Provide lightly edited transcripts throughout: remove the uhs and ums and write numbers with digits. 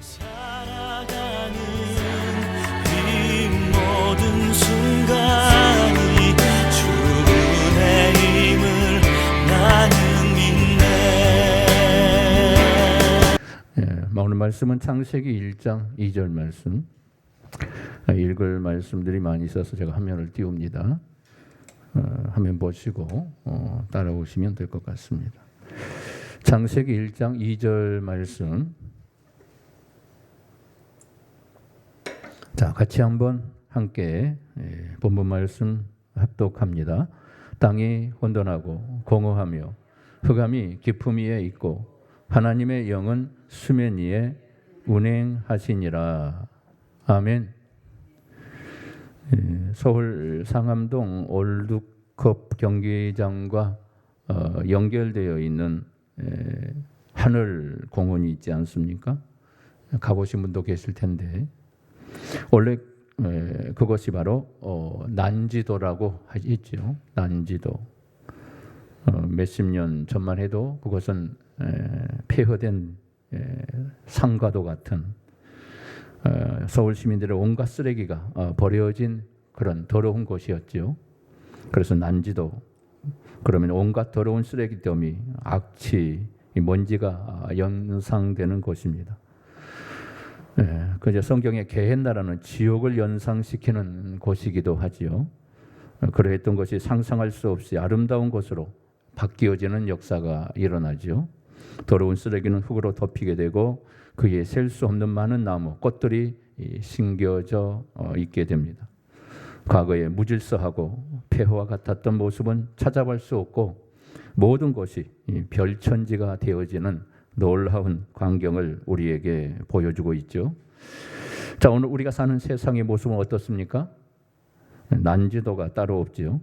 살아가는 이 모든 순간이 주의 힘을 나는 믿네. 오늘 말씀은 창세기 1장 2절 말씀. 읽을 말씀들이 많이 있어서 제가 화면을 띄웁니다. 화면 보시고 따라오시면 될 것 같습니다. 창세기 1장 2절 말씀. 자, 같이 한번 함께 본문 말씀 합독합니다. 땅이 혼돈하고 공허하며 흑암이 깊음 위에 있고 하나님의 영은 수면 위에 운행하시니라. 아멘. 서울 상암동 월드컵 경기장과 연결되어 있는 하늘 공원이 있지 않습니까? 가보신 분도 계실 텐데 원래 그것이 바로 난지도라고 했죠. 난지도. 몇십 년 전만 해도 그것은 폐허된 상가도 같은 서울 시민들의 온갖 쓰레기가 버려진 그런 더러운 곳이었죠. 그래서 난지도. 그러면 온갖 더러운 쓰레기 더미, 악취, 먼지가 연상되는 곳입니다. 그저 성경에 게헨나라는 지옥을 연상시키는 곳이기도 하지요. 그러했던 것이 상상할 수 없이 아름다운 곳으로 바뀌어지는 역사가 일어나죠. 더러운 쓰레기는 흙으로 덮이게 되고 그에 셀 수 없는 많은 나무, 꽃들이 심겨져 있게 됩니다. 과거에 무질서하고 폐허와 같았던 모습은 찾아볼 수 없고 모든 것이 별천지가 되어지는 놀라운 광경을 우리에게 보여주고 있죠. 자, 오늘 우리가 사는 세상의 모습은 어떻습니까? 난지도가 따로 없지요.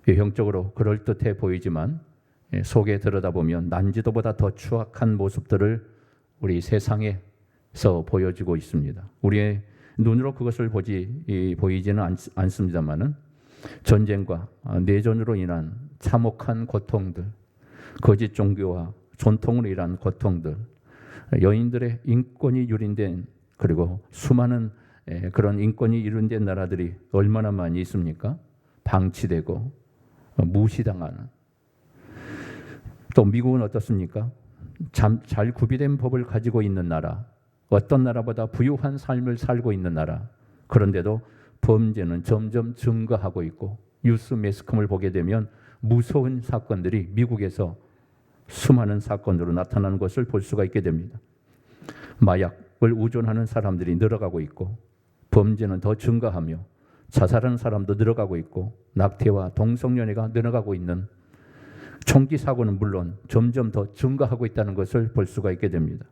형적으로 그럴듯해 보이지만 속에 들여다보면 난지도보다 더 추악한 모습들을 우리 세상에서 보여주고 있습니다. 우리의 눈으로 그것을 보이지는 않습니다만은 전쟁과 내전으로 인한 참혹한 고통들, 거짓 종교와 전통으로 인한 고통들, 여인들의 인권이 유린된 그리고 수많은 그런 인권이 유린된 나라들이 얼마나 많이 있습니까? 방치되고 무시당하는. 또 미국은 어떻습니까? 잘 구비된 법을 가지고 있는 나라, 어떤 나라보다 부유한 삶을 살고 있는 나라. 그런데도 범죄는 점점 증가하고 있고 뉴스 매스컴을 보게 되면 무서운 사건들이 미국에서 수많은 사건으로 나타나는 것을 볼 수가 있게 됩니다. 마약을 우존하는 사람들이 늘어가고 있고 범죄는 더 증가하며 자살하는 사람도 늘어가고 있고 낙태와 동성연애가 늘어가고 있는 총기 사고는 물론 점점 더 증가하고 있다는 것을 볼 수가 있게 됩니다.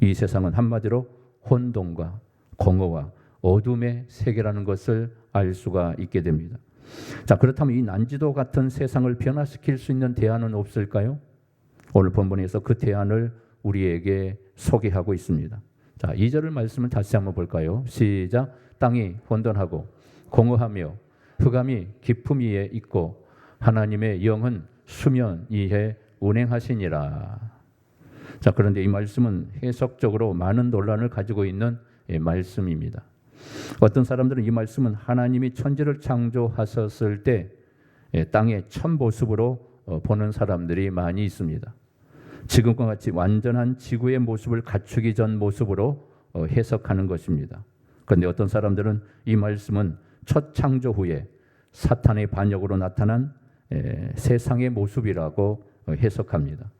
이 세상은 한마디로 혼돈과 공허와 어둠의 세계라는 것을 알 수가 있게 됩니다. 자, 그렇다면 이 난지도 같은 세상을 변화시킬 수 있는 대안은 없을까요? 오늘 본문에서 그 대안을 우리에게 소개하고 있습니다. 자, 2절 말씀을 다시 한번 볼까요? 시작. 땅이 혼돈하고 공허하며 흑암이 깊음 위에 있고 하나님의 영은 수면 위에 운행하시니라. 자, 그런데 이 말씀은 해석적으로 많은 논란을 가지고 있는 말씀입니다. 어떤 사람들은 이 말씀은 하나님이 천지를 창조하셨을 때 땅의 첫 모습으로 보는 사람들이 많이 있습니다. 지금과 같이 완전한 지구의 모습을 갖추기 전 모습으로 해석하는 것입니다. 그런데 어떤 사람들은 이 말씀은 첫 창조 후에 사탄의 반역으로 나타난 세상의 모습이라고 해석합니다.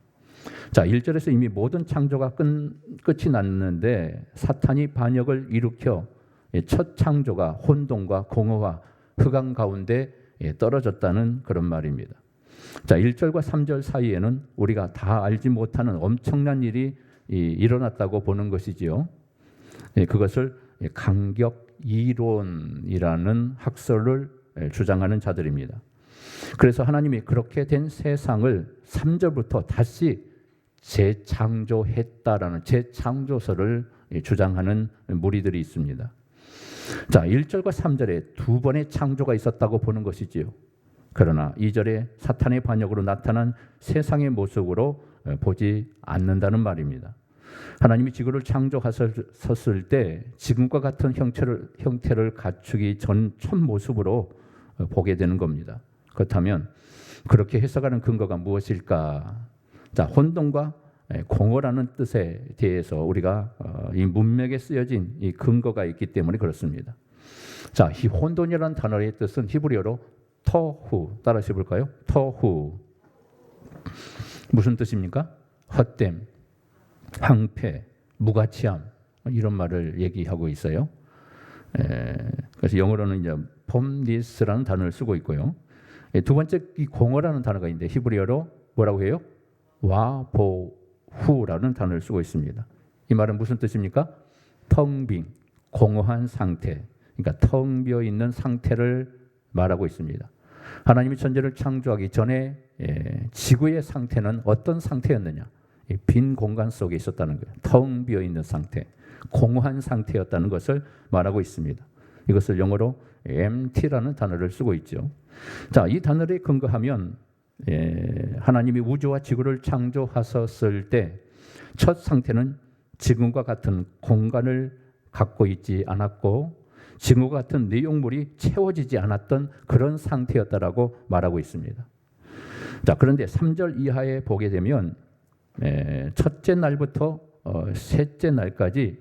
자, 1절에서 이미 모든 창조가 끝이 났는데 사탄이 반역을 일으켜 첫 창조가 혼돈과 공허와 흑암 가운데 떨어졌다는 그런 말입니다. 자, 1절과 3절 사이에는 우리가 다 알지 못하는 엄청난 일이 일어났다고 보는 것이지요. 그것을 강격 이론이라는 학설을 주장하는 자들입니다. 그래서 하나님이 그렇게 된 세상을 3절부터 다시 재창조했다라는 재창조설을 주장하는 무리들이 있습니다. 자, 1절과 3절에 두 번의 창조가 있었다고 보는 것이지요. 그러나 2절에 사탄의 반역으로 나타난 세상의 모습으로 보지 않는다는 말입니다. 하나님이 지구를 창조하셨을 때 지금과 같은 형태를 갖추기 전 첫 모습으로 보게 되는 겁니다. 그렇다면 그렇게 해석하는 근거가 무엇일까? 자, 혼돈과 공허라는 뜻에 대해서 우리가 이 문맥에 쓰여진 이 근거가 있기 때문에 그렇습니다. 자, 이 혼돈이라는 단어의 뜻은 히브리어로 토후, 따라서 볼까요? 토후. 무슨 뜻입니까? 헛됨, 황폐, 무가치함, 이런 말을 얘기하고 있어요. 그래서 영어로는 이제 formless라는 단어를 쓰고 있고요. 두 번째 이 공허라는 단어가 있는데 히브리어로 뭐라고 해요? 와보후라는 단어를 쓰고 있습니다. 이 말은 무슨 뜻입니까? 텅 빈, 공허한 상태, 그러니까 텅 비어 있는 상태를 말하고 있습니다. 하나님이 천지를 창조하기 전에 지구의 상태는 어떤 상태였느냐? 빈 공간 속에 있었다는 거예요. 텅 비어 있는 상태, 공허한 상태였다는 것을 말하고 있습니다. 이것을 영어로 empty라는 단어를 쓰고 있죠. 자, 이 단어를 근거하면 하나님이 우주와 지구를 창조하셨을 때 첫 상태는 지금과 같은 공간을 갖고 있지 않았고 지금과 같은 내용물이 채워지지 않았던 그런 상태였다라고 말하고 있습니다. 자, 그런데 3절 이하에 보게 되면 첫째 날부터 셋째 날까지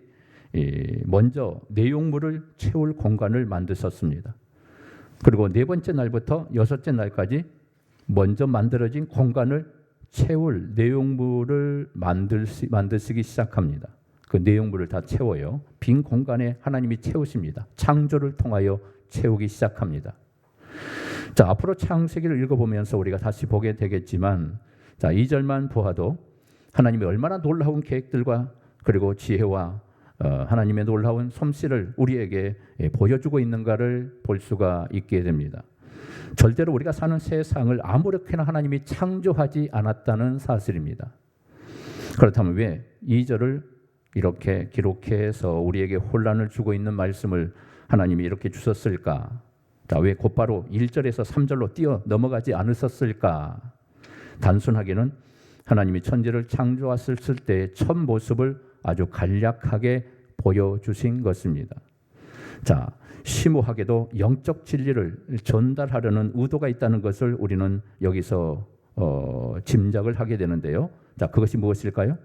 먼저 내용물을 채울 공간을 만드셨습니다. 그리고 네 번째 날부터 여섯째 날까지 먼저 만들어진 공간을 채울 내용물을 만드시기 시작합니다. 그 내용물을 다 채워요. 빈 공간에 하나님이 채우십니다. 창조를 통하여 채우기 시작합니다. 자, 앞으로 창세기를 읽어보면서 우리가 다시 보게 되겠지만, 자, 2절만 보아도 하나님이 얼마나 놀라운 계획들과 그리고 지혜와 하나님의 놀라운 솜씨를 우리에게 보여주고 있는가를 볼 수가 있게 됩니다. 절대로 우리가 사는 세상을 아무렇게나 하나님이 창조하지 않았다는 사실입니다. 그렇다면 왜 2절을 이렇게 기록해서 우리에게 혼란을 주고 있는 말씀을 하나님이 이렇게 주셨을까? 자, 왜 곧바로 1절에서 3절로 뛰어 넘어가지 않으셨을까? 단순하게는 하나님이 천지를 창조하셨을 때의 첫 모습을 아주 간략하게 보여주신 것입니다. 자, 심오하게도 영적 진리를 전달하려는 의도가 있다는 것을 우리는 여기서 짐작을 하게 되는데요. 자, 그것이 무엇일까요?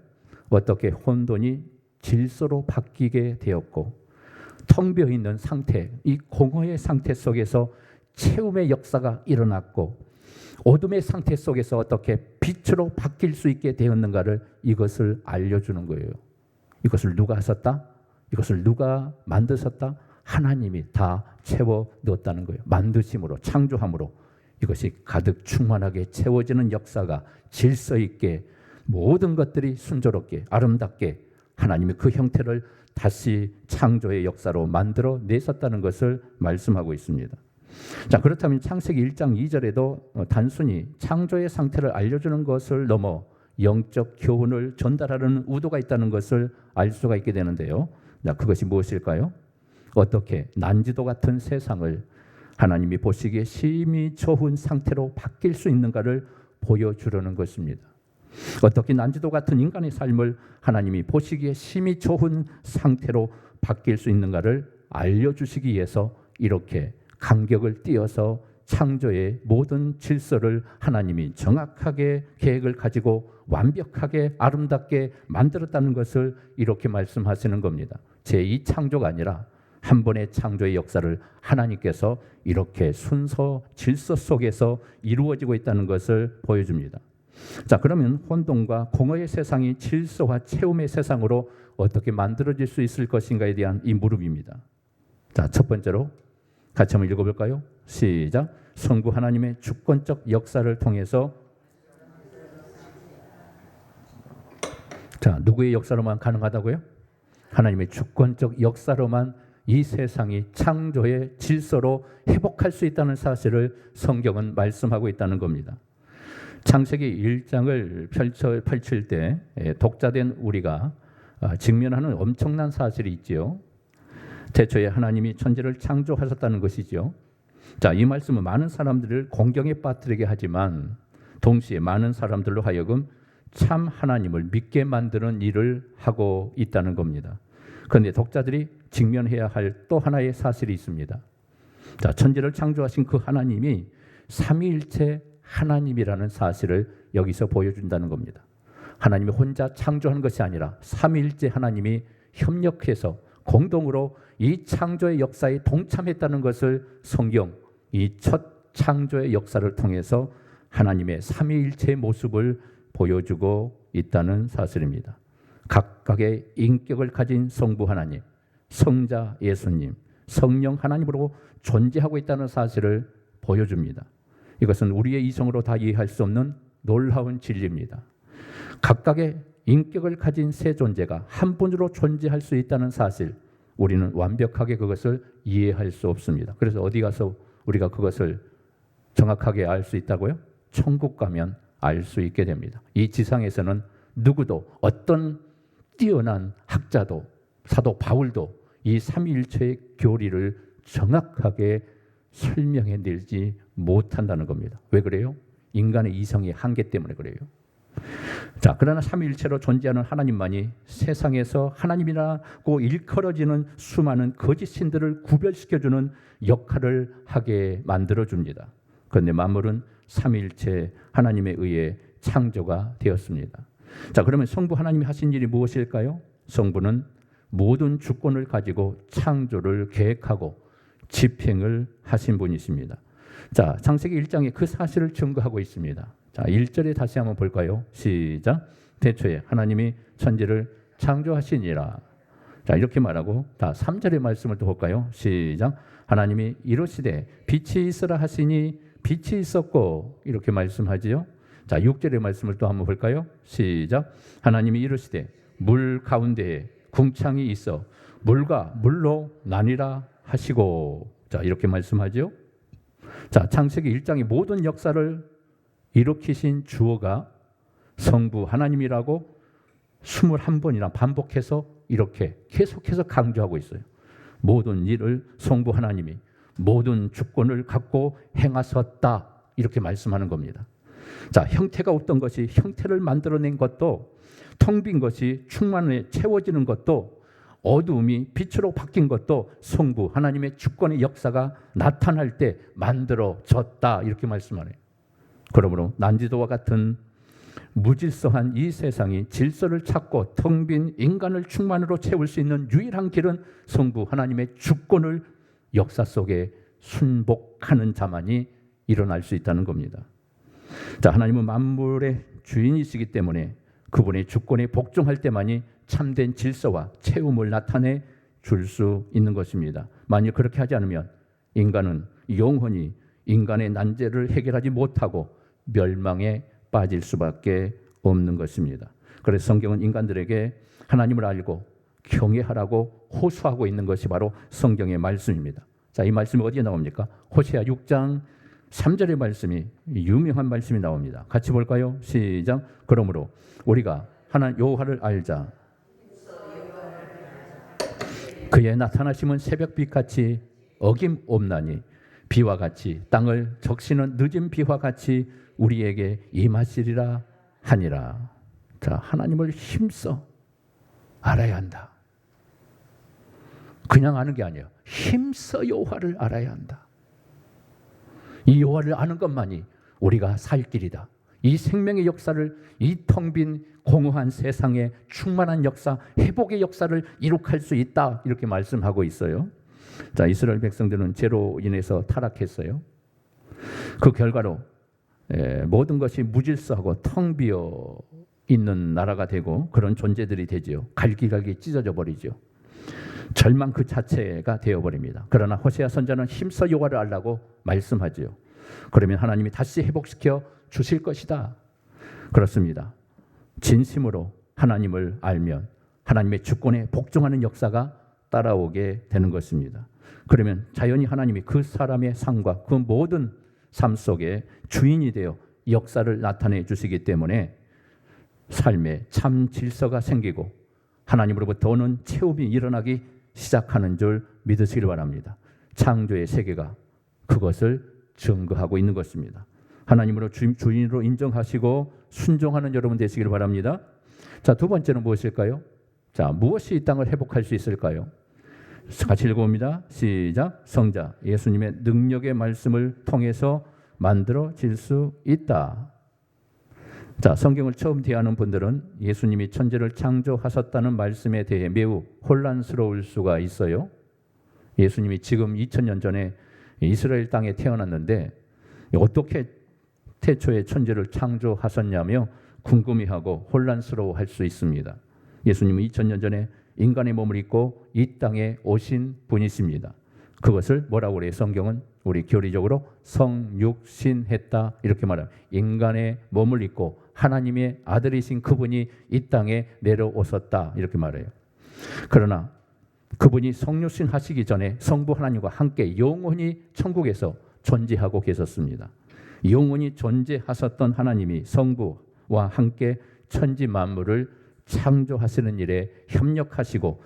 어떻게 혼돈이 질서로 바뀌게 되었고 텅 비어 있는 상태, 이 공허의 상태 속에서 채움의 역사가 일어났고 어둠의 상태 속에서 어떻게 빛으로 바뀔 수 있게 되었는가를 이것을 알려주는 거예요. 이것을 누가 하셨다? 이것을 누가 만드셨다? 하나님이 다 채워 넣었다는 거예요. 만드심으로, 창조함으로 이것이 가득 충만하게 채워지는 역사가 질서 있게 모든 것들이 순조롭게 아름답게 하나님이 그 형태를 다시 창조의 역사로 만들어 내셨다는 것을 말씀하고 있습니다. 자, 그렇다면 창세기 1장 2절에도 단순히 창조의 상태를 알려주는 것을 넘어 영적 교훈을 전달하려는 의도가 있다는 것을 알 수가 있게 되는데요. 자, 그것이 무엇일까요? 어떻게 난지도 같은 세상을 하나님이 보시기에 심히 좋은 상태로 바뀔 수 있는가를 보여주려는 것입니다. 어떻게 난지도 같은 인간의 삶을 하나님이 보시기에 심히 좋은 상태로 바뀔 수 있는가를 알려주시기 위해서 이렇게 간격을 띄어서 창조의 모든 질서를 하나님이 정확하게 계획을 가지고 완벽하게 아름답게 만들었다는 것을 이렇게 말씀하시는 겁니다. 제2창조가 아니라 한 번의 창조의 역사를 하나님께서 이렇게 순서 질서 속에서 이루어지고 있다는 것을 보여줍니다. 자, 그러면 혼돈과 공허의 세상이 질서와 채움의 세상으로 어떻게 만들어질 수 있을 것인가에 대한 이 물음입니다. 자, 첫 번째로 같이 한번 읽어볼까요? 시작. 성부 하나님의 주권적 역사를 통해서, 자, 누구의 역사로만 가능하다고요? 하나님의 주권적 역사로만 이 세상이 창조의 질서로 회복할 수 있다는 사실을 성경은 말씀하고 있다는 겁니다. 창세기 1장을 펼칠 때 독자된 우리가 직면하는 엄청난 사실이 있지요. 태초에 하나님이 천지를 창조하셨다는 것이죠. 자, 이 말씀은 많은 사람들을 공경에 빠뜨리게 하지만 동시에 많은 사람들로 하여금 참 하나님을 믿게 만드는 일을 하고 있다는 겁니다. 그런데 독자들이 직면해야 할 또 하나의 사실이 있습니다. 자, 천지를 창조하신 그 하나님이 삼위일체 하나님이라는 사실을 여기서 보여준다는 겁니다. 하나님이 혼자 창조하는 것이 아니라 삼위일체 하나님이 협력해서 공동으로 이 창조의 역사에 동참했다는 것을 성경 이 첫 창조의 역사를 통해서 하나님의 삼위일체의 모습을 보여주고 있다는 사실입니다. 각각의 인격을 가진 성부 하나님, 성자 예수님, 성령 하나님으로 존재하고 있다는 사실을 보여줍니다. 이것은 우리의 이성으로 다 이해할 수 없는 놀라운 진리입니다. 각각의 인격을 가진 세 존재가 한 분으로 존재할 수 있다는 사실, 우리는 완벽하게 그것을 이해할 수 없습니다. 그래서 어디 가서 우리가 그것을 정확하게 알 수 있다고요? 천국 가면 알 수 있게 됩니다. 이 지상에서는 누구도 어떤 뛰어난 학자도 사도 바울도 이 삼위일체의 교리를 정확하게 설명해 내지 못한다는 겁니다. 왜 그래요? 인간의 이성의 한계 때문에 그래요. 자, 그러나 삼위일체로 존재하는 하나님만이 세상에서 하나님이라고 일컬어지는 수많은 거짓 신들을 구별시켜주는 역할을 하게 만들어줍니다. 그런데 만물은 삼위일체 하나님에 의해 창조가 되었습니다. 자, 그러면 성부 하나님이 하신 일이 무엇일까요? 성부는 모든 주권을 가지고 창조를 계획하고 집행을 하신 분이십니다. 자, 창세기 1장에 그 사실을 증거하고 있습니다. 자, 1절에 다시 한번 볼까요? 시작. 태초에 하나님이 천지를 창조하시니라. 자, 이렇게 말하고 다 3절의 말씀을 또 볼까요? 시작. 하나님이 이르시되 빛이 있으라 하시니 빛이 있었고, 이렇게 말씀하지요. 자, 6절의 말씀을 또 한번 볼까요? 시작. 하나님이 이르시되 물 가운데에 궁창이 있어 물과 물로 나뉘라 하시고. 자, 이렇게 말씀하죠. 자, 창세기 1장의 모든 역사를 일으키신 주어가 성부 하나님이라고 21번이나 반복해서 이렇게 계속해서 강조하고 있어요. 모든 일을 성부 하나님이 모든 주권을 갖고 행하셨다, 이렇게 말씀하는 겁니다. 자, 형태가 없던 것이 형태를 만들어낸 것도, 텅 빈 것이 충만에 채워지는 것도, 어두움이 빛으로 바뀐 것도 성부 하나님의 주권의 역사가 나타날 때 만들어졌다, 이렇게 말씀하네요. 그러므로 난지도와 같은 무질서한 이 세상이 질서를 찾고 텅 빈 인간을 충만으로 채울 수 있는 유일한 길은 성부 하나님의 주권을 역사 속에 순복하는 자만이 일어날 수 있다는 겁니다. 자, 하나님은 만물의 주인이시기 때문에 그분의 주권에 복종할 때만이 참된 질서와 채움을 나타내 줄 수 있는 것입니다. 만일 그렇게 하지 않으면 인간은 영원히 인간의 난제를 해결하지 못하고 멸망에 빠질 수밖에 없는 것입니다. 그래서 성경은 인간들에게 하나님을 알고 경외하라고 호소하고 있는 것이 바로 성경의 말씀입니다. 자, 이 말씀이 어디에 나옵니까? 호세아 6장 3절의 말씀이, 유명한 말씀이 나옵니다. 같이 볼까요? 시작. 그러므로 우리가 하나님 여호와를 알자. 그의 나타나심은 새벽빛같이 어김없나니 비와 같이 땅을 적시는 늦은 비와 같이 우리에게 임하시리라 하니라. 자, 하나님을 힘써 알아야 한다. 그냥 아는 게 아니에요. 힘써 여호와를 알아야 한다. 이 여호와를 아는 것만이 우리가 살 길이다. 이 생명의 역사를, 이 텅 빈 공허한 세상에 충만한 역사, 회복의 역사를 이룩할 수 있다, 이렇게 말씀하고 있어요. 자, 이스라엘 백성들은 죄로 인해서 타락했어요. 그 결과로 모든 것이 무질서하고 텅 비어 있는 나라가 되고 그런 존재들이 되지요. 갈기갈기 찢어져 버리죠. 절망 그 자체가 되어버립니다. 그러나 호세아 선지자는 힘써 여호와를 알라고 말씀하지요. 그러면 하나님이 다시 회복시켜 주실 것이다. 그렇습니다. 진심으로 하나님을 알면 하나님의 주권에 복종하는 역사가 따라오게 되는 것입니다. 그러면 자연히 하나님이 그 사람의 삶과 그 모든 삶 속에 주인이 되어 역사를 나타내 주시기 때문에 삶에 참 질서가 생기고 하나님으로부터 오는 채움이 일어나기 시작하는 줄 믿으시길 바랍니다. 창조의 세계가 그것을 증거하고 있는 것입니다. 하나님으로 주인으로 인정하시고 순종하는 여러분 되시길 바랍니다. 자, 두 번째는 무엇일까요? 자, 무엇이 이 땅을 회복할 수 있을까요? 같이 읽어봅니다. 시작. 성자 예수님의 능력의 말씀을 통해서 만들어질 수 있다. 자, 성경을 처음 대하는 분들은 예수님이 천지를 창조하셨다는 말씀에 대해 매우 혼란스러울 수가 있어요. 예수님이 지금 2000년 전에 이스라엘 땅에 태어났는데 어떻게 태초에 천지를 창조하셨냐며 궁금해하고 혼란스러워할 수 있습니다. 예수님은 2000년 전에 인간의 몸을 입고 이 땅에 오신 분이십니다. 그것을 뭐라고 그래요? 성경은 우리 교리적으로 성육신했다 이렇게 말합니다. 인간의 몸을 입고 하나님의 아들이신 그분이 이 땅에 내려오셨다 이렇게 말해요. 그러나 그분이 성육신 하시기 전에 성부 하나님과 함께 영원히 천국에서 존재하고 계셨습니다. 영원히 존재하셨던 하나님이 성부와 함께 천지 만물을 창조하시는 일에 협력하시고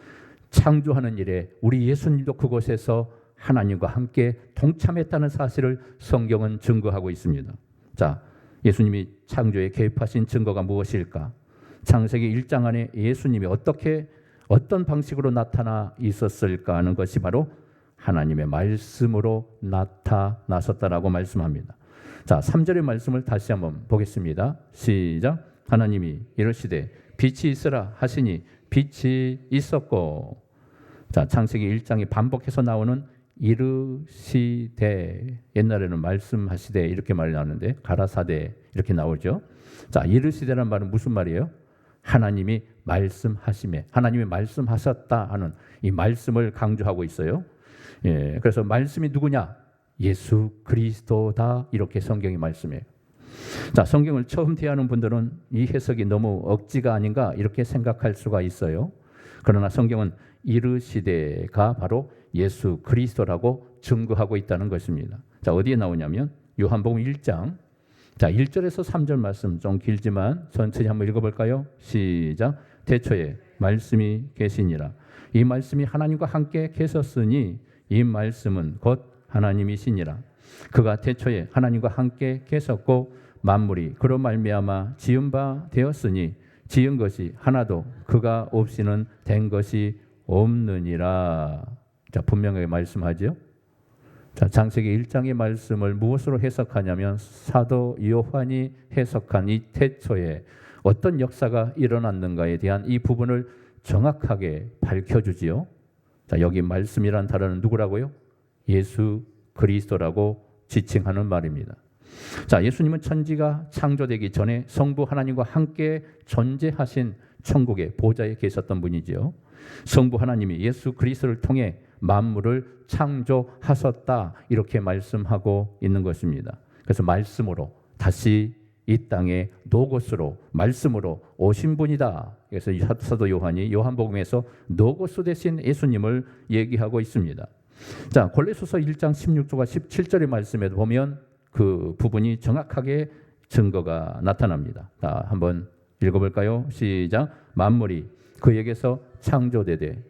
창조하는 일에 우리 예수님도 그곳에서 하나님과 함께 동참했다는 사실을 성경은 증거하고 있습니다. 자, 예수님이 창조에 개입하신 증거가 무엇일까? 창세기 1장 안에 예수님이 어떤 방식으로 나타나 있었을까 하는 것이 바로 하나님의 말씀으로 나타나셨다라고 말씀합니다. 자, 3절의 말씀을 다시 한번 보겠습니다. 시작. 하나님이 이르시되 빛이 있으라 하시니 빛이 있었고. 자, 창세기 1장이 반복해서 나오는 이르시되, 옛날에는 말씀하시되 이렇게 말이 나오는데 가라사대 이렇게 나오죠. 자, 이르시되란 말은 무슨 말이에요? 하나님이 말씀하심에, 하나님이 말씀하셨다 하는 이 말씀을 강조하고 있어요. 예, 그래서 말씀이 누구냐? 예수 그리스도다 이렇게 성경이 말씀해요. 자, 성경을 처음 대하는 분들은 이 해석이 너무 억지가 아닌가 이렇게 생각할 수가 있어요. 그러나 성경은 이르시되가 바로 예수 그리스도라고 증거하고 있다는 것입니다. 자, 어디에 나오냐면 요한복음 1장 자, 1절에서 3절 말씀 좀 길지만 천천히 한번 읽어볼까요? 시작. 태초에 말씀이 계시니라. 이 말씀이 하나님과 함께 계셨으니 이 말씀은 곧 하나님이시니라. 그가 태초에 하나님과 함께 계셨고 만물이 그로 말미암아 지은 바 되었으니 지은 것이 하나도 그가 없이는 된 것이 없느니라. 자, 분명하게 말씀하죠. 자, 창세기 1장의 말씀을 무엇으로 해석하냐면 사도 요한이 해석한 이 태초에 어떤 역사가 일어났는가에 대한 이 부분을 정확하게 밝혀주지요. 자, 여기 말씀이란 단어는 누구라고요? 예수 그리스도라고 지칭하는 말입니다. 자, 예수님은 천지가 창조되기 전에 성부 하나님과 함께 존재하신 천국의 보좌에 계셨던 분이지요. 성부 하나님이 예수 그리스도를 통해 만물을 창조하셨다 이렇게 말씀하고 있는 것입니다. 그래서 말씀으로 다시 이 땅에 노고스로 말씀으로 오신 분이다. 그래서 사도 요한이 요한복음에서 노고스 대신 예수님을 얘기하고 있습니다. 자, 골로새서 1장 16절과 17절의 말씀에도 보면 그 부분이 정확하게 증거가 나타납니다. 자, 한번 읽어볼까요? 시작. 만물이 그에게서 창조되되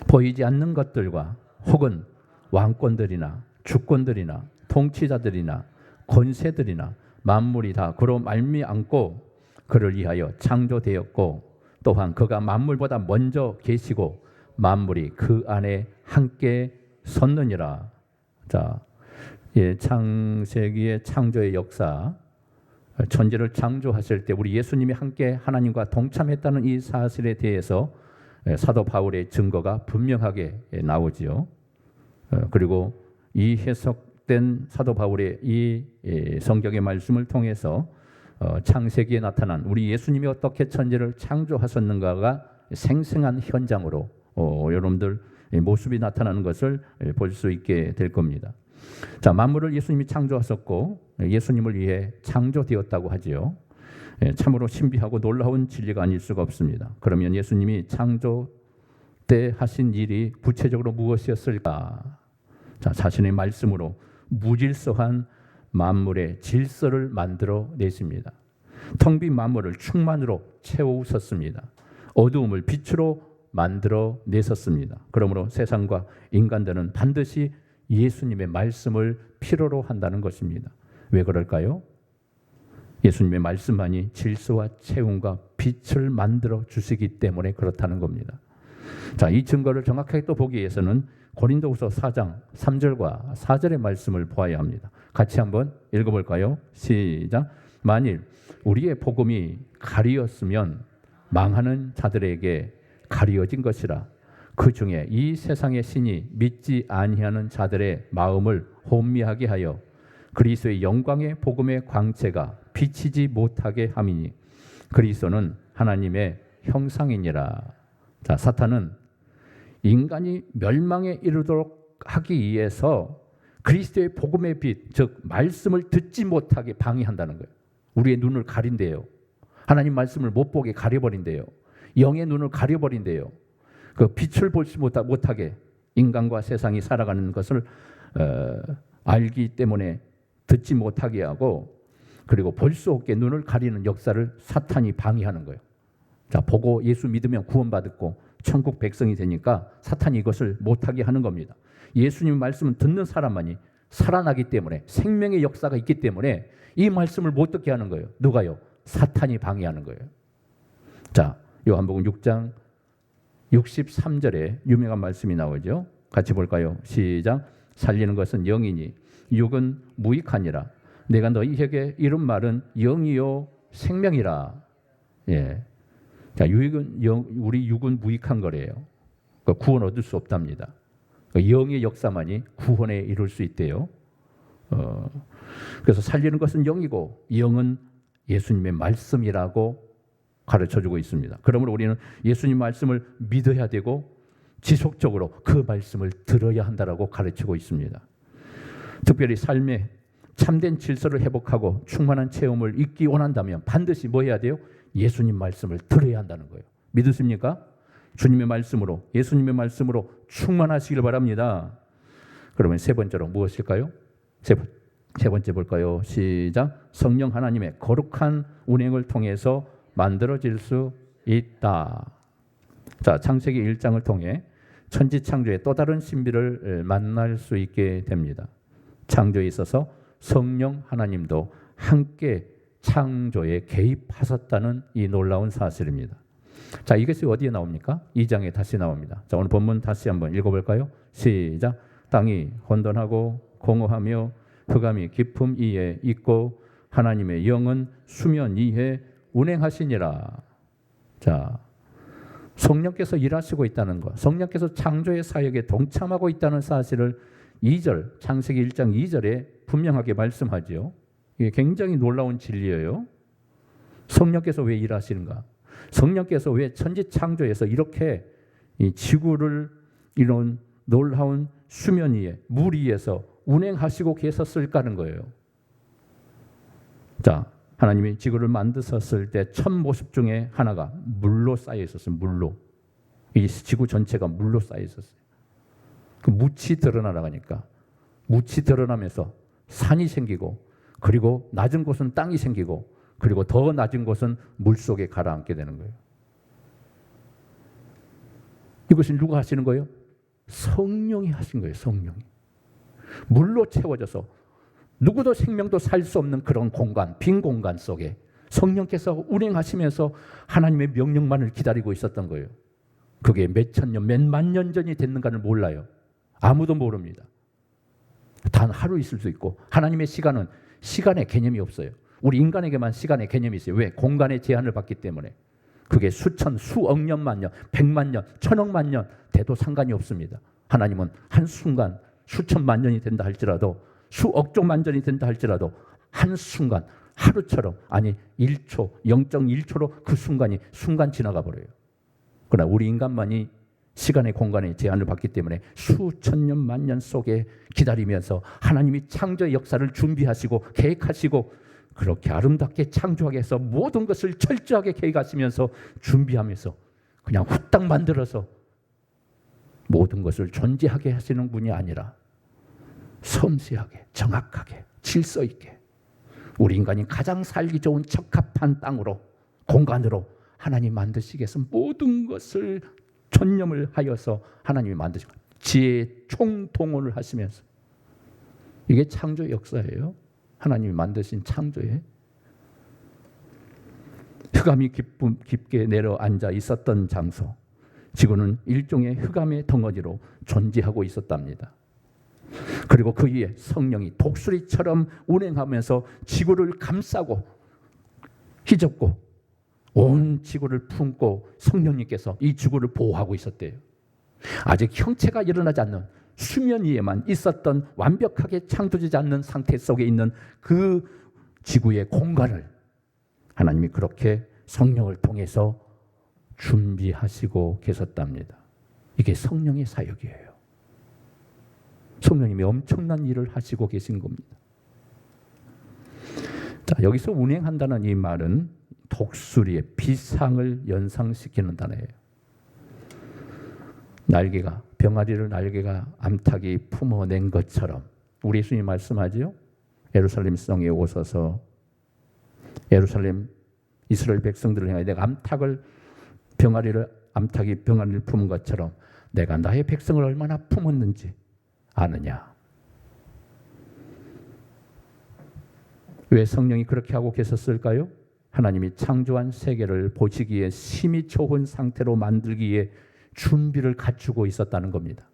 보이지 않는 것들과 혹은 왕권들이나 주권들이나 통치자들이나 권세들이나 만물이 다 그로 말미암고 그를 위하여 창조되었고 또한 그가 만물보다 먼저 계시고 만물이 그 안에 함께 섰느니라. 자, 예, 창세기의 창조의 역사, 천지를 창조하실 때 우리 예수님이 함께 하나님과 동참했다는 이 사실에 대해서 사도 바울의 증거가 분명하게 나오지요. 그리고 이 해석된 사도 바울의 이 성경의 말씀을 통해서 창세기에 나타난 우리 예수님이 어떻게 천지를 창조하셨는가가 생생한 현장으로 여러분들 모습이 나타나는 것을 볼 수 있게 될 겁니다. 자, 만물을 예수님이 창조하셨고 예수님을 위해 창조되었다고 하지요. 참으로 신비하고 놀라운 진리가 아닐 수가 없습니다. 그러면 예수님이 창조 때 하신 일이 구체적으로 무엇이었을까? 자, 자신의 말씀으로 무질서한 만물의 질서를 만들어 내십니다. 텅 빈 만물을 충만으로 채우셨습니다. 어두움을 빛으로 만들어 내셨습니다. 그러므로 세상과 인간들은 반드시 예수님의 말씀을 필요로 한다는 것입니다. 왜 그럴까요? 예수님의 말씀만이 질서와 체온과 빛을 만들어 주시기 때문에 그렇다는 겁니다. 자, 이 증거를 정확하게 또 보기 위해서는 고린도후서 4장 3절과 4절의 말씀을 보아야 합니다. 같이 한번 읽어볼까요? 시작. 만일 우리의 복음이 가리었으면 망하는 자들에게 가리어진 것이라. 그 중에 이 세상의 신이 믿지 아니하는 자들의 마음을 혼미하게 하여 그리스도의 영광의 복음의 광채가 비치지 못하게 함이니 그리스도는 하나님의 형상이니라. 자, 사탄은 인간이 멸망에 이르도록 하기 위해서 그리스도의 복음의 빛, 즉 말씀을 듣지 못하게 방해한다는 거예요. 우리의 눈을 가린대요. 하나님 말씀을 못 보게 가려버린대요. 영의 눈을 가려버린대요. 그 빛을 보지 못하게 인간과 세상이 살아가는 것을 알기 때문에 듣지 못하게 하고, 그리고 볼 수 없게 눈을 가리는 역사를 사탄이 방해하는 거예요. 자, 보고 예수 믿으면 구원받고 천국 백성이 되니까 사탄이 이것을 못하게 하는 겁니다. 예수님 말씀은 듣는 사람만이 살아나기 때문에, 생명의 역사가 있기 때문에 이 말씀을 못 듣게 하는 거예요. 누가요? 사탄이 방해하는 거예요. 자, 요한복음 6장 63절에 유명한 말씀이 나오죠. 같이 볼까요? 시작. 살리는 것은 영이니 육은 무익하니라. 내가 너희에게 이런 말은 영이요 생명이라. 예. 자, 우리 육은 무익한 거래요. 구원 얻을 수 없답니다. 영의 역사만이 구원에 이룰 수 있대요. 그래서 살리는 것은 영이고 영은 예수님의 말씀이라고 가르쳐주고 있습니다. 그러므로 우리는 예수님 말씀을 믿어야 되고 지속적으로 그 말씀을 들어야 한다라고 가르치고 있습니다. 특별히 삶에 참된 질서를 회복하고 충만한 체험을 잊기 원한다면 반드시 뭐 해야 돼요? 예수님 말씀을 들어야 한다는 거예요. 믿으십니까? 주님의 말씀으로, 예수님의 말씀으로 충만하시길 바랍니다. 그러면 세 번째로 무엇일까요? 세 번째 볼까요? 시작. 성령 하나님의 거룩한 운행을 통해서 만들어질 수 있다. 자, 창세기 1장을 통해 천지 창조의 또 다른 신비를 만날 수 있게 됩니다. 창조에 있어서 성령 하나님도 함께 창조에 개입하셨다는 이 놀라운 사실입니다. 자, 이것이 어디에 나옵니까? 2장에 다시 나옵니다. 자, 오늘 본문 다시 한번 읽어볼까요? 시작. 땅이 혼돈하고 공허하며 흑암이 깊음 위에 있고 하나님의 영은 수면 위에 운행하시니라. 자, 성령께서 일하시고 있다는 것, 성령께서 창조의 사역에 동참하고 있다는 사실을 2절, 창세기 1장 2절에 분명하게 말씀하죠. 이게 굉장히 놀라운 진리예요. 성령께서 왜 일하시는가? 성령께서 왜 천지 창조에서 이렇게 이 지구를 이런 놀라운 수면 위에, 물 위에서 운행하시고 계셨을까 하는 거예요. 자, 하나님이 지구를 만드셨을 때 첫 모습 중에 하나가 물로 쌓여 있었어요. 물로. 이 지구 전체가 물로 쌓여 있었어요. 그 묻이 드러나가니까 묻이 드러나면서 산이 생기고, 그리고 낮은 곳은 땅이 생기고, 그리고 더 낮은 곳은 물속에 가라앉게 되는 거예요. 이것을 누가 하시는 거예요? 성령이 하신 거예요. 성령이. 물로 채워져서 누구도 생명도 살 수 없는 그런 공간, 빈 공간 속에 성령께서 운행하시면서 하나님의 명령만을 기다리고 있었던 거예요. 그게 몇 천 년, 몇 만 년 전이 됐는가를 몰라요. 아무도 모릅니다. 단 하루 있을 수 있고, 하나님의 시간은 시간의 개념이 없어요. 우리 인간에게만 시간의 개념이 있어요. 왜? 공간의 제한을 받기 때문에. 그게 수천, 수억 년, 만 년, 백만 년, 천억만 년 돼도 상관이 없습니다. 하나님은 한순간 수천만 년이 된다 할지라도, 수억조 만년이 된다 할지라도 한순간, 하루처럼, 아니 1초, 0.1초로 그 순간이 순간 지나가 버려요. 그러나 우리 인간만이 시간의 공간의 제한을 받기 때문에 수천 년, 만 년 속에 기다리면서 하나님이 창조의 역사를 준비하시고 계획하시고, 그렇게 아름답게 창조하게 해서 모든 것을 철저하게 계획하시면서 준비하면서 그냥 후딱 만들어서 모든 것을 존재하게 하시는 분이 아니라 섬세하게, 정확하게, 질서 있게 우리 인간이 가장 살기 좋은 적합한 땅으로, 공간으로 하나님 만드시기 위해서 모든 것을 전념을 하여서 하나님이 만드시고 지혜의 총동원을 하시면서, 이게 창조 역사예요. 하나님이 만드신 창조에 흑암이 깊게 내려앉아 있었던 장소, 지구는 일종의 흑암의 덩어리로 존재하고 있었답니다. 그리고 그 위에 성령이 독수리처럼 운행하면서 지구를 감싸고 휘젓고 온 지구를 품고 성령님께서 이 지구를 보호하고 있었대요. 아직 형체가 일어나지 않는 수면 위에만 있었던 완벽하게 창조되지 않는 상태 속에 있는 그 지구의 공간을 하나님이 그렇게 성령을 통해서 준비하시고 계셨답니다. 이게 성령의 사역이에요. 성령님이 엄청난 일을 하시고 계신 겁니다. 자, 여기서 운행한다는 이 말은 독수리의 비상을 연상시키는 단어예요. 날개가, 병아리를 날개가 암탉이 품어낸 것처럼 우리 예수님이 말씀하지요. 예루살렘 성에 오셔서 예루살렘 이스라엘 백성들을 향해 내가 암탉이 병아리를 품은 것처럼 내가 나의 백성을 얼마나 품었는지 아느냐. 왜 성령이 그렇게 하고 계셨을까요? 하나님이 창조한 세계를 보시기에 심히 좋은 상태로 만들기에 준비를 갖추고 있었다는 겁니다.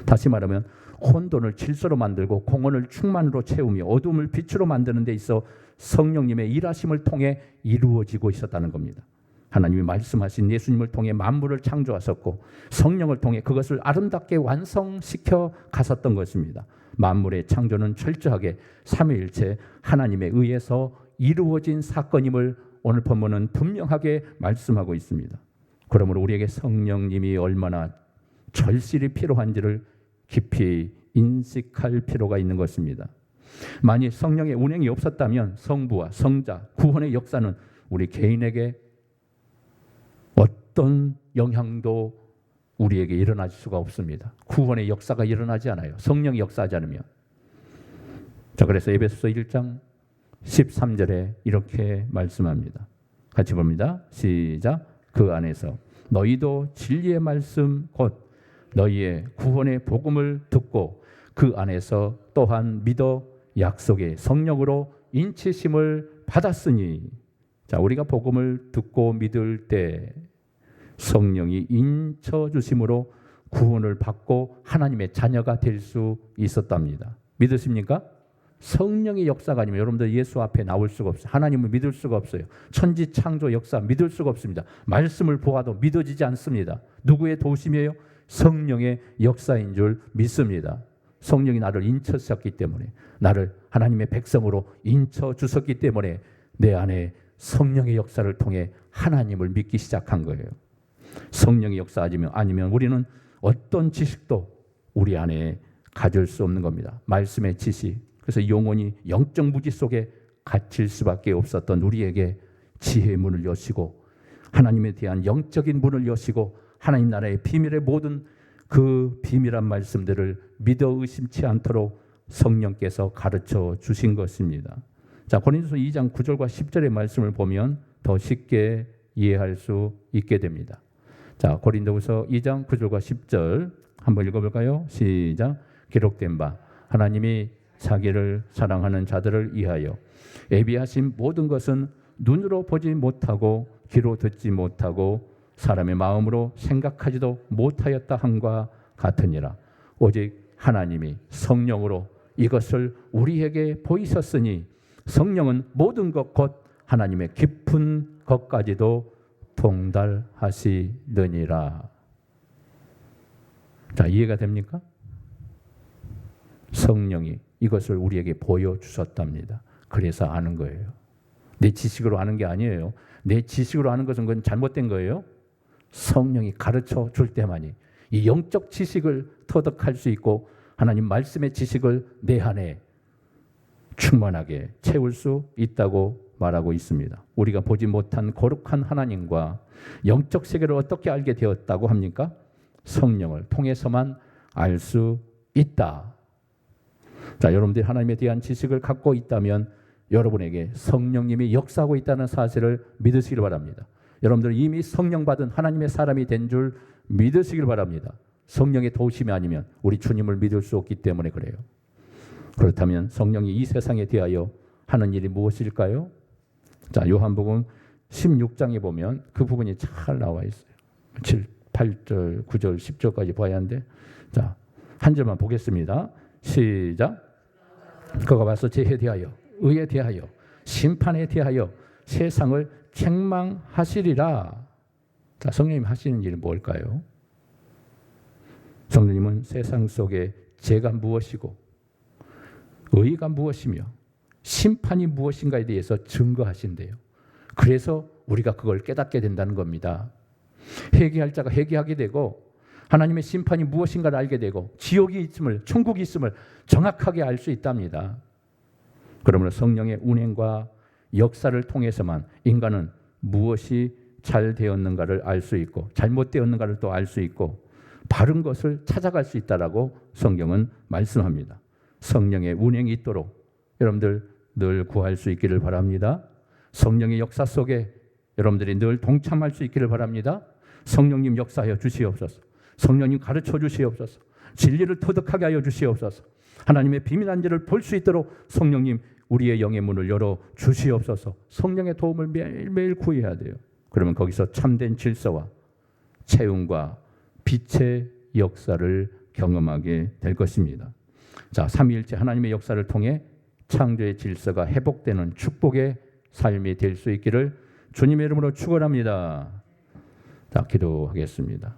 다시 말하면 혼돈을 질서로 만들고 공허를 충만으로 채우며 어둠을 빛으로 만드는 데 있어 성령님의 일하심을 통해 이루어지고 있었다는 겁니다. 하나님이 말씀하신 예수님을 통해 만물을 창조하셨고 성령을 통해 그것을 아름답게 완성시켜 가셨던 것입니다. 만물의 창조는 철저하게 삼위일체 하나님에 의해서 이루어진 사건임을 오늘 본문은 분명하게 말씀하고 있습니다. 그러므로 우리에게 성령님이 얼마나 절실히 필요한지를 깊이 인식할 필요가 있는 것입니다. 만일 성령의 운행이 없었다면 성부와 성자, 구원의 역사는 우리 개인에게 어떤 영향도 우리에게 일어날 수가 없습니다. 구원의 역사가 일어나지 않아요. 성령이 역사하지 않으면. 자, 그래서 에베소서 1장 13절에 이렇게 말씀합니다. 같이 봅니다. 시작. 그 안에서 너희도 진리의 말씀 곧 너희의 구원의 복음을 듣고 그 안에서 또한 믿어 약속의 성령으로 인치심을 받았으니. 자, 우리가 복음을 듣고 믿을 때 성령이 인쳐주심으로 구원을 받고 하나님의 자녀가 될 수 있었답니다. 믿으십니까? 성령의 역사가 아니면 여러분들 예수 앞에 나올 수가 없어요. 하나님을 믿을 수가 없어요. 천지 창조 역사 믿을 수가 없습니다. 말씀을 보아도 믿어지지 않습니다. 누구의 도심이에요? 성령의 역사인 줄 믿습니다. 성령이 나를 인쳐주셨기 때문에, 나를 하나님의 백성으로 인쳐주셨기 때문에 내 안에 성령의 역사를 통해 하나님을 믿기 시작한 거예요. 성령의 역사 아니면 우리는 어떤 지식도 우리 안에 가질 수 없는 겁니다. 말씀의 지식. 그래서 영혼이 영적 무지 속에 갇힐 수밖에 없었던 우리에게 지혜의 문을 여시고 하나님에 대한 영적인 문을 여시고 하나님 나라의 비밀의 모든 그 비밀한 말씀들을 믿어 의심치 않도록 성령께서 가르쳐 주신 것입니다. 자, 고린도서 2장 9절과 10절의 말씀을 보면 더 쉽게 이해할 수 있게 됩니다. 자, 고린도후서 2장 9절과 10절 한번 읽어볼까요? 시작. 기록된 바 하나님이 자기를 사랑하는 자들을 위하여 예비하신 모든 것은 눈으로 보지 못하고 귀로 듣지 못하고 사람의 마음으로 생각하지도 못하였다 함과 같으니라. 오직 하나님이 성령으로 이것을 우리에게 보이셨으니 성령은 모든 것 곧 하나님의 깊은 것까지도 통달하시느니라. 자, 이해가 됩니까? 성령이 이것을 우리에게 보여주셨답니다. 그래서 아는 거예요. 내 지식으로 아는 게 아니에요. 내 지식으로 아는 것은 그건 잘못된 거예요. 성령이 가르쳐 줄 때만이 이 영적 지식을 터득할 수 있고 하나님 말씀의 지식을 내 안에 충만하게 채울 수 있다고 말하고 있습니다. 우리가 보지 못한 거룩한 하나님과 영적 세계를 어떻게 알게 되었다고 합니까? 성령을 통해서만 알 수 있다. 자, 여러분들이 하나님에 대한 지식을 갖고 있다면 여러분에게 성령님이 역사하고 있다는 사실을 믿으시길 바랍니다. 여러분들 이미 성령 받은 하나님의 사람이 된 줄 믿으시길 바랍니다. 성령의 도우심이 아니면 우리 주님을 믿을 수 없기 때문에 그래요. 그렇다면 성령이 이 세상에 대하여 하는 일이 무엇일까요? 자, 요한복음 16장에 보면 그 부분이 잘 나와 있어요. 7, 8절, 9절, 10절까지 봐야 하는데, 자, 한 절만 보겠습니다. 시작. 그가 와서 죄에 대하여, 의에 대하여, 심판에 대하여 세상을 책망하시리라. 자, 성령님 하시는 일은 뭘까요? 성령님은 세상 속에 죄가 무엇이고 의가 무엇이며 심판이 무엇인가에 대해서 증거하신대요. 그래서 우리가 그걸 깨닫게 된다는 겁니다. 회개할 자가 회개하게 되고 하나님의 심판이 무엇인가를 알게 되고 지옥이 있음을, 천국이 있음을 정확하게 알 수 있답니다. 그러므로 성령의 운행과 역사를 통해서만 인간은 무엇이 잘 되었는가를 알 수 있고 잘못되었는가를 또 알 수 있고 바른 것을 찾아갈 수 있다라고 성경은 말씀합니다. 성령의 운행이 있도록 여러분들 늘 구할 수 있기를 바랍니다. 성령의 역사 속에 여러분들이 늘 동참할 수 있기를 바랍니다. 성령님 역사하여 주시옵소서. 성령님 가르쳐 주시옵소서. 진리를 터득하게 하여 주시옵소서. 하나님의 비밀한 일을 볼 수 있도록 성령님 우리의 영의 문을 열어 주시옵소서. 성령의 도움을 매일매일 구해야 돼요. 그러면 거기서 참된 질서와 채움과 빛의 역사를 경험하게 될 것입니다. 자, 삼위일체 하나님의 역사를 통해 창조의 질서가 회복되는 축복의 삶이 될 수 있기를 주님의 이름으로 축원합니다. 자, 기도하겠습니다.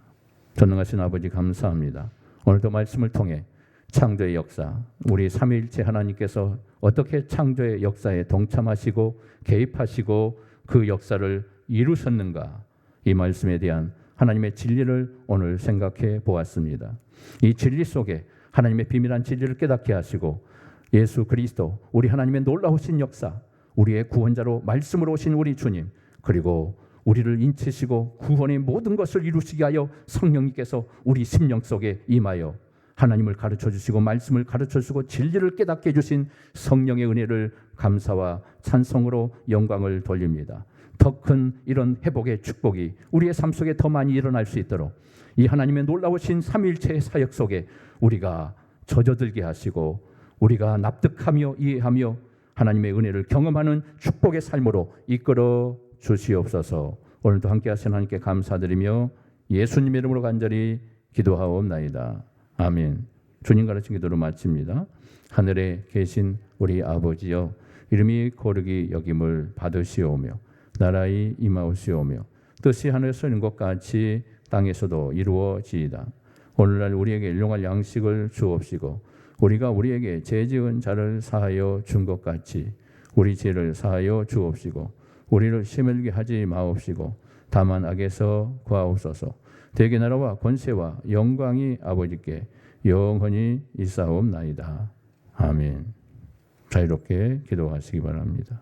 전능하신 아버지 감사합니다. 오늘도 말씀을 통해 창조의 역사, 우리 삼위일체 하나님께서 어떻게 창조의 역사에 동참하시고 개입하시고 그 역사를 이루셨는가, 이 말씀에 대한 하나님의 진리를 오늘 생각해 보았습니다. 이 진리 속에 하나님의 비밀한 진리를 깨닫게 하시고 예수 그리스도, 우리 하나님의 놀라우신 역사, 우리의 구원자로 말씀으로 오신 우리 주님, 그리고 우리를 인치시고 구원의 모든 것을 이루시게 하여 성령님께서 우리 심령 속에 임하여 하나님을 가르쳐 주시고 말씀을 가르쳐 주시고 진리를 깨닫게 해주신 성령의 은혜를 감사와 찬송으로 영광을 돌립니다. 더 큰 이런 회복의 축복이 우리의 삶 속에 더 많이 일어날 수 있도록 이 하나님의 놀라우신 삼위일체의 사역 속에 우리가 젖어들게 하시고 우리가 납득하며 이해하며 하나님의 은혜를 경험하는 축복의 삶으로 이끌어 주시옵소서. 오늘도 함께 하신 하나님께 감사드리며 예수님의 이름으로 간절히 기도하옵나이다. 아멘. 주님 가르친 기도로 마칩니다. 하늘에 계신 우리 아버지여, 이름이 거룩히 여김을 받으시오며 나라의 임하옵시오며 뜻이 하늘에서 이룬 것 같이 땅에서도 이루어지이다. 오늘날 우리에게 일용할 양식을 주옵시고 우리가 우리에게 죄 지은 자를 사하여 준 것 같이 우리 죄를 사하여 주옵시고 우리를 시험에 하지 마옵시고 다만 악에서 구하옵소서. 대개 나라와 권세와 영광이 아버지께 영원히 있사옵나이다. 아멘. 자유롭게 기도하시기 바랍니다.